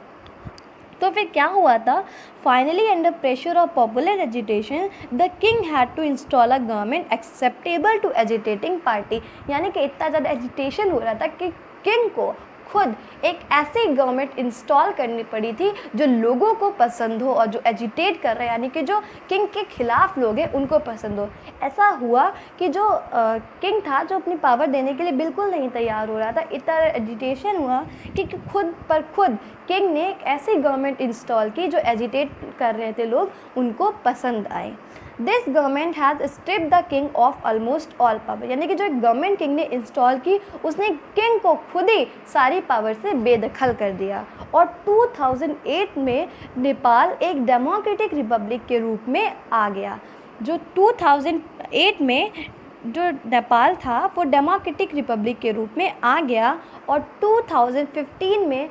तो फिर क्या हुआ था? Finally under pressure of popular agitation the king had to install a government acceptable to agitating party. यानी कि इतना ज़्यादा एजिटेशन हो रहा था कि किंग को खुद एक ऐसी गवर्नमेंट इंस्टॉल करनी पड़ी थी जो लोगों को पसंद हो और जो एजिटेट कर रहे हैं, यानी कि जो किंग के खिलाफ लोग हैं उनको पसंद हो। ऐसा हुआ कि जो किंग था जो अपनी पावर देने के लिए बिल्कुल नहीं तैयार हो रहा था, इतना एजिटेशन हुआ कि खुद पर खुद किंग ने एक ऐसी गवर्नमेंट इंस्टॉल की जो एजिटेट कर रहे थे लोग, उनको पसंद आए। This government has stripped the king of almost all power. यानी कि जो एक गवर्नमेंट किंग ने इंस्टॉल की उसने किंग को खुद ही सारी पावर से बेदखल कर दिया। और 2008 में नेपाल एक डेमोक्रेटिक रिपब्लिक के रूप में आ गया। जो 2008 में जो नेपाल था वो डेमोक्रेटिक रिपब्लिक के रूप में आ गया और 2015 में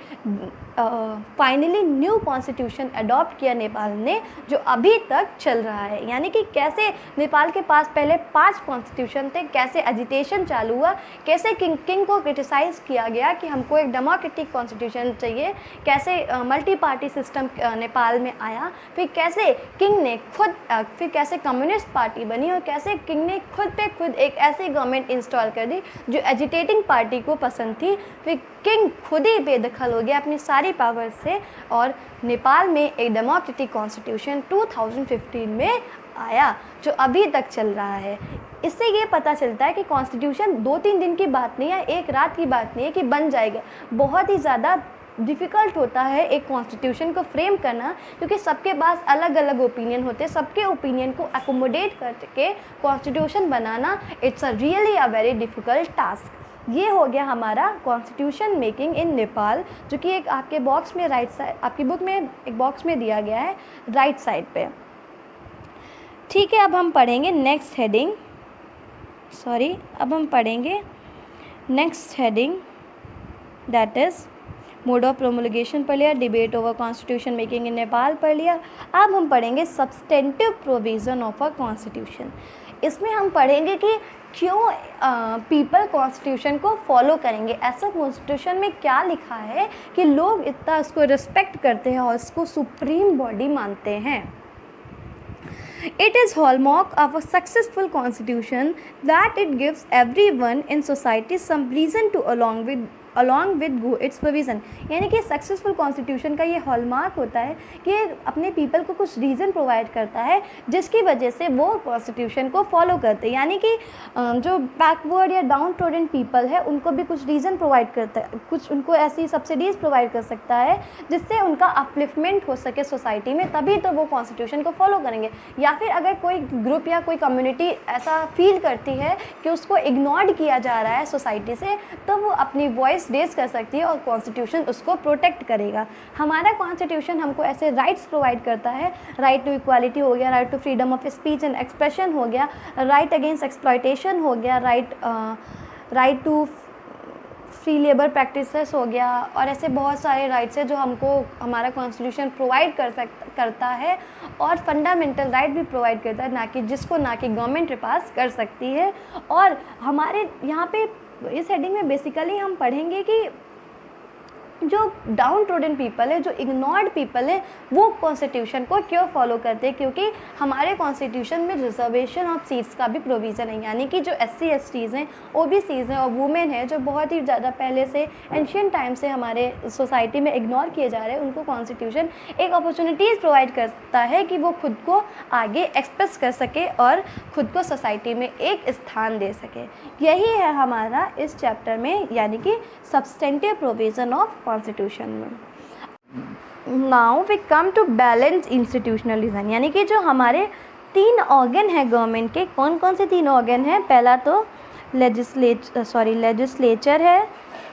फाइनली न्यू कॉन्स्टिट्यूशन अडॉप्ट किया नेपाल ने, जो अभी तक चल रहा है। यानी कि कैसे नेपाल के पास पहले 5 कॉन्स्टिट्यूशन थे, कैसे एजिटेशन चालू हुआ, कैसे किंग को क्रिटिसाइज़ किया गया कि हमको एक डेमोक्रेटिक कॉन्स्टिट्यूशन चाहिए, कैसे मल्टी पार्टी सिस्टम नेपाल में आया, फिर कैसे किंग ने खुद फिर कैसे कम्युनिस्ट पार्टी बनी और कैसे किंग ने खुद एक ऐसी गवर्नमेंट इंस्टॉल कर दी जो एजिटेटिंग पार्टी को पसंद थी। फिर किंग खुद ही बेदखल हो गया अपनी सारी पावर से और नेपाल में एक डेमोक्रेटिक कॉन्स्टिट्यूशन 2015 में आया, जो अभी तक चल रहा है। इससे ये पता चलता है कि कॉन्स्टिट्यूशन 2-3 दिन की बात नहीं है, एक रात की बात नहीं है कि बन जाएगा। बहुत ही ज़्यादा डिफ़िकल्ट होता है एक कॉन्स्टिट्यूशन को फ्रेम करना, क्योंकि सबके पास अलग अलग ओपिनियन होते हैं। सबके ओपिनियन को अकोमोडेट करके constitution banana it's really a very difficult task. ये हो गया हमारा कॉन्स्टिट्यूशन मेकिंग इन नेपाल, जो कि एक आपके बॉक्स में राइट साइड, आपकी बुक में एक बॉक्स में दिया गया है राइट साइड पे। ठीक है, अब हम पढ़ेंगे next heading, that is mode of promulgation पढ़ लिया, debate over constitution making in Nepal पढ़ लिया। अब हम पढ़ेंगे substantive provision of a constitution. इसमें हम पढ़ेंगे कि क्यों पीपल कॉन्स्टिट्यूशन को फॉलो करेंगे, ऐसा कॉन्स्टिट्यूशन में क्या लिखा है कि लोग इतना उसको रिस्पेक्ट करते हैं और इसको सुप्रीम बॉडी मानते हैं। It is hallmark of a successful constitution that it gives everyone in society some reason to along with go its provision। यानी कि सक्सेसफुल कॉन्स्टिट्यूशन का ये हॉलमार्क होता है कि अपने पीपल को कुछ रीज़न प्रोवाइड करता है जिसकी वजह से वो कॉन्स्टिट्यूशन को फॉलो करते हैं। यानी कि जो बैकवर्ड या डाउन ट्रोडन पीपल है उनको भी कुछ रीज़न प्रोवाइड करता है, कुछ उनको ऐसी सब्सिडीज़ प्रोवाइड कर सकता है जिससे उनका अपलिफ्टमेंट हो सके सोसाइटी में, तभी तो वो कॉन्स्टिट्यूशन को फॉलो करेंगे। या फिर अगर कोई ग्रुप या कोई कम्युनिटी ऐसा फील करती है कि उसको इग्नोर्ड किया जा रहा है सोसाइटी से, तो वो अपनी वॉइस रेज कर सकती है और कॉन्स्टिट्यूशन उसको प्रोटेक्ट करेगा। हमारा कॉन्स्टिट्यूशन हमको ऐसे राइट्स प्रोवाइड करता है, राइट टू इक्वालिटी हो गया, right to freedom of speech and expression हो गया, राइट अगेंस्ट एक्सप्लॉयटेशन हो गया, right to free labour practices हो गया, और ऐसे बहुत सारे राइट्स हैं जो हमको हमारा कॉन्स्टिट्यूशन प्रोवाइड करता है और फंडामेंटल राइट भी प्रोवाइड करता है, ना कि गवर्नमेंट पास कर सकती है। और हमारे यहाँ पे इस हेडिंग में बेसिकली हम पढ़ेंगे कि जो डाउन ट्रोडन पीपल है, जो इग्नोर्ड पीपल है, वो कॉन्स्टिट्यूशन को क्यों फॉलो करते हैं, क्योंकि हमारे कॉन्स्टिट्यूशन में रिजर्वेशन ऑफ सीट्स का भी प्रोविज़न है। यानी कि जो SC STs हैं, OBCs हैं और वुमेन हैं, जो बहुत ही ज़्यादा पहले से एंशियंट टाइम से हमारे सोसाइटी में इग्नोर किए जा रहे हैं, उनको कॉन्स्टिट्यूशन एक अपॉर्चुनिटीज़ प्रोवाइड करता है कि वो खुद को आगे एक्सप्रेस कर सके और खुद को सोसाइटी में एक स्थान दे सके। यही है हमारा इस चैप्टर में, यानी कि सब्सटेंटिव प्रोविज़न ऑफ कॉन्स्टिट्यूशन में। Now we come to balance institutional design, यानी कि जो हमारे 3 ऑर्गन है गवर्नमेंट के, कौन कौन से 3 ऑर्गन हैं? पहला तो लेजिस्लेचर है,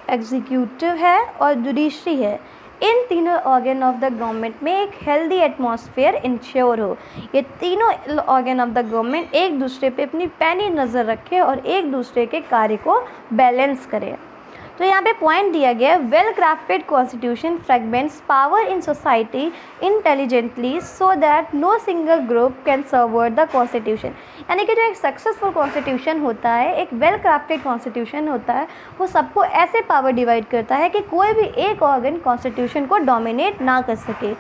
एग्जीक्यूटिव है और जुडिशरी है। इन तीनों ऑर्गन ऑफ द गवर्नमेंट में एक हेल्दी एटमॉस्फेयर इंश्योर हो। ये तीनों ऑर्गन ऑफ द गवर्नमेंट एक दूसरे पे अपनी पैनी नज़र रखे और एक दूसरे के कार्य को बैलेंस करे। तो यहाँ पे पॉइंट दिया गया है, well crafted constitution fragments power in society intelligently so that no single group can subvert the constitution. यानी कि जो एक सक्सेसफुल कॉन्स्टिट्यूशन होता है, एक वेल क्राफ्टेड कॉन्स्टिट्यूशन होता है, वो सबको ऐसे पावर डिवाइड करता है कि कोई भी एक ऑर्गन कॉन्स्टिट्यूशन को डोमिनेट ना कर सके।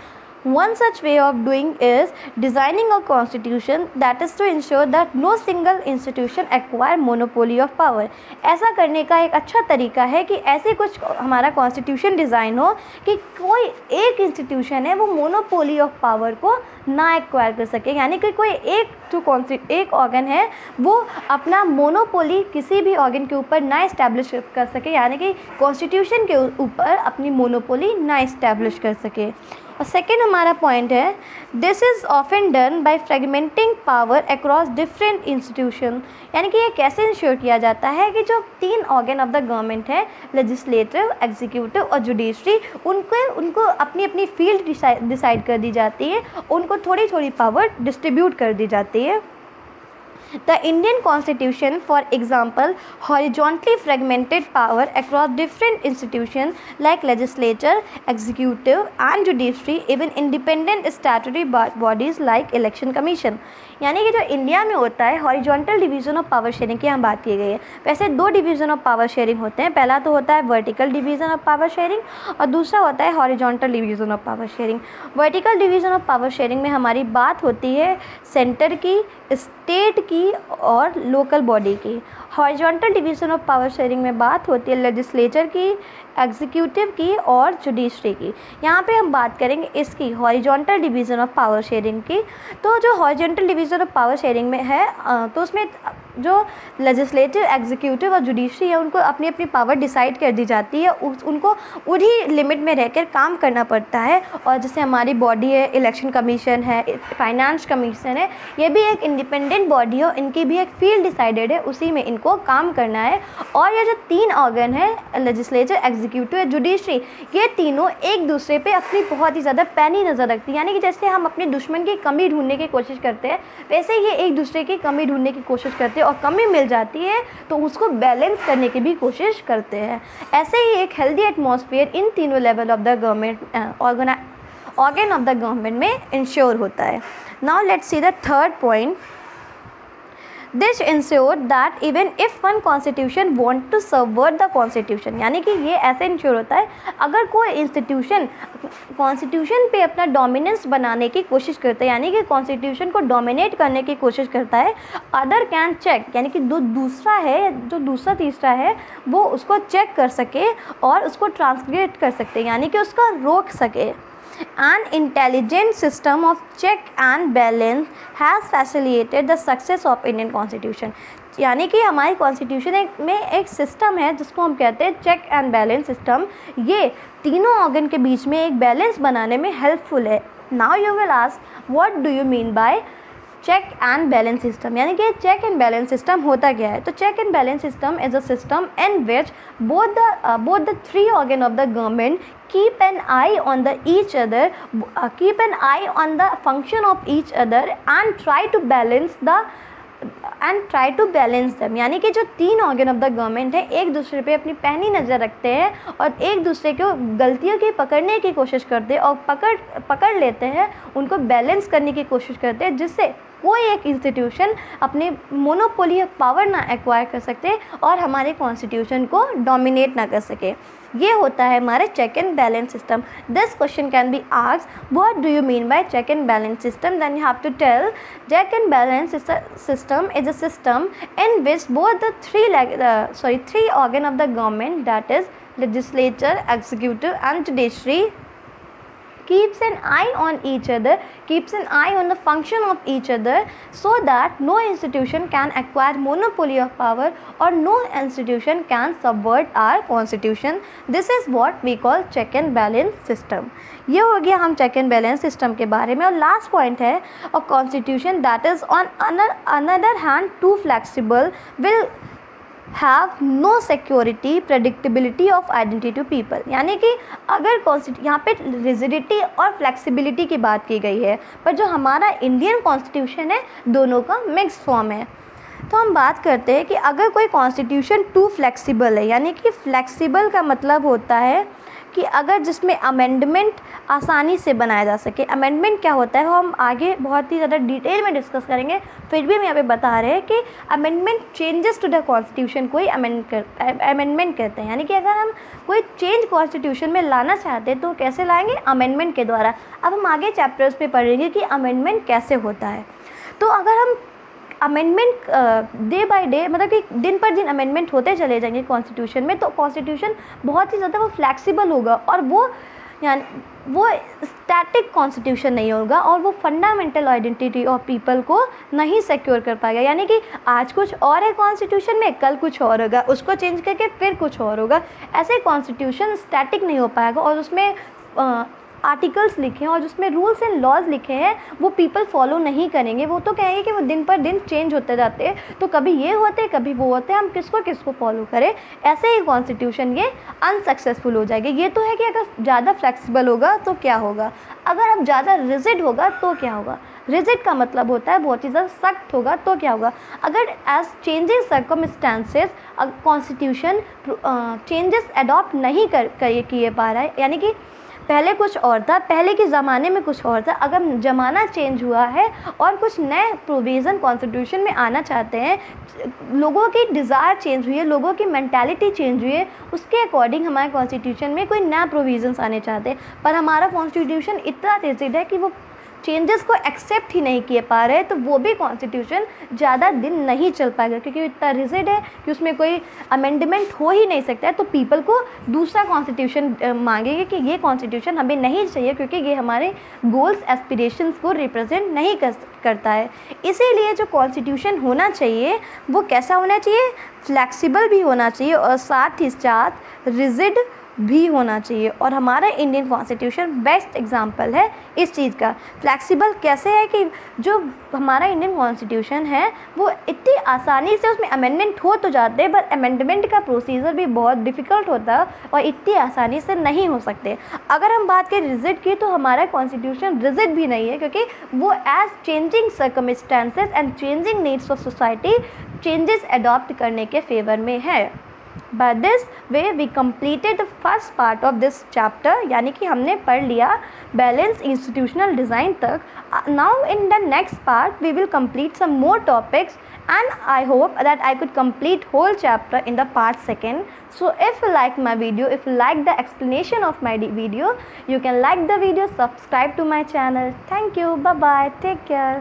One such way of doing is designing a constitution that is to ensure that no single institution acquire monopoly of power। ऐसा करने का एक अच्छा तरीका है कि ऐसे कुछ हमारा कॉन्स्टिट्यूशन डिज़ाइन हो कि कोई एक इंस्टीट्यूशन है वो मोनोपोली ऑफ पावर को ना एक्वायर कर सके। यानी कि कोई एक ऑर्गन है वो अपना मोनोपोली किसी भी ऑर्गन के ऊपर ना इस्टेब्लिश कर सके, यानी कि कॉन्स्टिट्यूशन के ऊपर अपनी मोनोपोली ना इस्टेब्लिश कर सके। और सेकेंड हमारा पॉइंट है, this is often done by फ्रेगमेंटिंग power across different institution. यानी कि ये कैसे इंश्योर किया जाता है कि जो 3 ऑर्गन ऑफ द गवर्नमेंट है, लेजिस्लेटिव, एग्जीक्यूटिव और जुडिशरी, उनको अपनी अपनी फील्ड डिसाइड कर दी जाती है, उनको थोड़ी थोड़ी पावर डिस्ट्रीब्यूट कर दी जाती है। The Indian Constitution, for example, horizontally fragmented power across different institutions like legislature, executive and judiciary, even independent statutory bodies like election commission. यानी कि जो इंडिया में होता है horizontal division of power sharing की हम बात की गई है। वैसे दो डिवीज़न ऑफ पावर शेयरिंग होते हैं, पहला तो होता है vertical division of power sharing और दूसरा होता है horizontal division of power sharing. Vertical division of power sharing में हमारी बात होती है सेंटर की, स्टेट की और लोकल बॉडी की। Horizontal division of power sharing में बात होती है लेजिस्लेचर की, एग्जीक्यूटिव की और जुडिशरी की। यहाँ पे हम बात करेंगे इसकी horizontal division of power sharing की। तो जो horizontal division of power sharing में है तो उसमें जो लेजिस्लेटिव, एग्जीक्यूटिव और जुडिशरी है उनको अपनी अपनी पावर डिसाइड कर दी जाती है, उनको उन्हीं लिमिट में रहकर काम करना पड़ता है। और जैसे हमारी बॉडी है इलेक्शन कमीशन है, फाइनेंस कमीशन है, ये भी एक इंडिपेंडेंट बॉडी है, इनकी भी एक फील्ड डिसाइडेड है, उसी में इनको काम करना है। और ये जो तीन ऑर्गन है लेजिस्लेचर, एग्जीक्यूटिव, जुडिशरी, ये तीनों एक दूसरे पे अपनी बहुत ही ज़्यादा पैनी नज़र रखती है। यानी कि जैसे हम अपने दुश्मन की कमी ढूंढने की कोशिश करते हैं वैसे ये एक दूसरे की कमी ढूंढने की कोशिश करते हैं और कमी मिल जाती है तो उसको बैलेंस करने की भी कोशिश करते हैं। ऐसे ही एक हेल्दी एटमॉस्फेयर इन तीनों level of the government organ of the government में इंश्योर होता है। Now let's see the third point. This ensure that even if one constitution want to subvert the constitution, यानी कि ये ऐसे इंश्योर होता है अगर कोई इंस्टीट्यूशन कॉन्स्टिट्यूशन पे अपना डोमिनेंस बनाने की कोशिश करता है, यानी कि कॉन्स्टिट्यूशन को डोमिनेट करने की कोशिश करता है, अदर कैन चेक, यानी कि जो दूसरा तीसरा है वो उसको चेक कर सके और उसको ट्रांसलेट कर सकते, यानी कि उसको रोक सके। An intelligent system of check and balance has facilitated the success of Indian Constitution। यानी कि हमारी कॉन्स्टिट्यूशन में एक सिस्टम है जिसको हम कहते हैं चेक एंड बैलेंस सिस्टम। ये तीनों ऑर्गन के बीच में एक बैलेंस बनाने में हेल्पफुल है। Now you will ask what do you mean by check and balance system, यानी कि चेक एंड बैलेंस सिस्टम होता क्या है। तो check and balance system is a system in which both the three organ of the government keep an eye on each other, keep an eye on the function of each other and try to balance them। यानी कि जो तीन ऑर्गन ऑफ द गवर्नमेंट है एक दूसरे पे अपनी पैनी नज़र रखते हैं और एक दूसरे को गलतियों की पकड़ने की कोशिश करते हैं और पकड़ लेते हैं, उनको बैलेंस करने की कोशिश करते हैं जिससे कोई एक इंस्टीट्यूशन अपने मोनोपोली ऑफ पावर ना एक्वायर कर सके और हमारे कॉन्स्टिट्यूशन को डोमिनेट ना कर सके। ये होता है हमारे check and balance system. This question can be asked what do you mean by check and balance system, then you have to tell check and balance system is a system in which both the three organ of the government, that is legislature, executive and judiciary, keeps an eye on each other, keeps an eye on the function of each other so that no institution can acquire monopoly of power or no institution can subvert our constitution. This is what we call check and balance system। ये हो गया हम चेक एंड बैलेंस सिस्टम के बारे में। और लास्ट पॉइंट है और constitution that is on another hand too flexible will have no security predictability of identity to people. यानी कि अगर यहाँ पे रिजिडिटी और फ्लेक्सिबिलिटी की बात की गई है, पर जो हमारा इंडियन कॉन्स्टिट्यूशन है दोनों का मिक्स फॉर्म है। तो हम बात करते हैं कि अगर कोई कॉन्स्टिट्यूशन टू फ्लेक्सिबल है, यानी कि फ्लेक्सिबल का मतलब होता है कि अगर जिसमें अमेंडमेंट आसानी से बनाया जा सके। अमेंडमेंट क्या होता है वो हम आगे बहुत ही ज़्यादा डिटेल में डिस्कस करेंगे, फिर भी हम यहाँ पे बता रहे हैं कि amendment changes to the constitution को ही अमेंडमेंट कहते हैं। यानी कि अगर हम कोई चेंज कॉन्स्टिट्यूशन में लाना चाहते हैं तो कैसे लाएंगे, अमेंडमेंट के द्वारा। अब हम आगे चैप्टर्स पे पढ़ेंगे कि अमेंडमेंट कैसे होता है। तो अगर हम अमेंडमेंट डे बाय डे, मतलब कि दिन पर दिन अमेंडमेंट होते चले जाएंगे कॉन्स्टिट्यूशन में, तो कॉन्स्टिट्यूशन बहुत ही ज़्यादा वो फ्लैक्सिबल होगा और वो स्टैटिक कॉन्स्टिट्यूशन नहीं होगा और वो फंडामेंटल आइडेंटिटी ऑफ पीपल को नहीं सिक्योर कर पाएगा। यानी कि आज कुछ और है कॉन्स्टिट्यूशन में, कल कुछ और होगा, उसको चेंज करके फिर कुछ और होगा। ऐसे कॉन्स्टिट्यूशन स्टैटिक नहीं हो पाएगा और उसमें आर्टिकल्स लिखे हैं और जिसमें रूल्स एंड लॉज लिखे हैं वो पीपल फॉलो नहीं करेंगे। वो तो कहेंगे कि वो दिन पर दिन चेंज होते जाते हैं, तो कभी ये होते कभी वो होते, हम किसको किसको फॉलो करें। ऐसे ही कॉन्स्टिट्यूशन ये अनसक्सेसफुल हो जाएगी। ये तो है कि अगर ज़्यादा फ्लेक्सिबल होगा तो क्या होगा, अगर अब ज़्यादा रिजिड होगा तो क्या होगा। रिजिड का मतलब होता है बहुत ही ज़्यादा सख्त होगा तो क्या होगा। अगर as changes circumstances constitution changes adopt नहीं किए पा रहा है, यानी कि पहले कुछ और था, पहले के ज़माने में कुछ और था, अगर ज़माना चेंज हुआ है और कुछ नए प्रोविज़न कॉन्स्टिट्यूशन में आना चाहते हैं, लोगों की डिज़ायर चेंज हुई है, लोगों की मेंटालिटी चेंज हुई है, उसके अकॉर्डिंग हमारे कॉन्स्टिट्यूशन में कोई नया प्रोविज़न्स आने चाहते हैं, पर हमारा कॉन्स्टिट्यूशन इतना रिजिड है कि वो चेंजेस को एक्सेप्ट ही नहीं किए पा रहे, तो वो भी कॉन्स्टिट्यूशन ज़्यादा दिन नहीं चल पाएगा, क्योंकि इतना रिजिड है कि उसमें कोई अमेंडमेंट हो ही नहीं सकता है। तो पीपल को दूसरा कॉन्स्टिट्यूशन मांगेंगे कि ये कॉन्स्टिट्यूशन हमें नहीं चाहिए, क्योंकि ये हमारे गोल्स एस्पिरेशंस को रिप्रेजेंट नहीं करता है। इसीलिए जो कॉन्स्टिट्यूशन होना चाहिए वो कैसा होना चाहिए, फ्लैक्सिबल भी होना चाहिए और साथ ही साथ रिजिड भी होना चाहिए। और हमारा इंडियन कॉन्स्टिट्यूशन बेस्ट एग्जांपल है इस चीज़ का। फ्लैक्सिबल कैसे है कि जो हमारा इंडियन कॉन्स्टिट्यूशन है वो इतनी आसानी से उसमें अमेंडमेंट हो तो जाते हैं, पर अमेंडमेंट का प्रोसीजर भी बहुत डिफ़िकल्ट होता है और इतनी आसानी से नहीं हो सकते। अगर हम बात करें रिजिड की, तो हमारा कॉन्स्टिट्यूशन रिजिड भी नहीं है, क्योंकि वो as changing circumstances and changing needs of society changes adopt करने के फेवर में है। By this way we completed the first part of this chapter, यानी कि हमने पढ़ लिया बैलेंस इंस्टीट्यूशनल डिज़ाइन तक। Now in the next part we will complete some more topics, and I hope that I could complete whole chapter in the part second. So if you like my video, if you like the explanation of my video, you can like the video, subscribe to my channel. Thank you, bye bye, take care.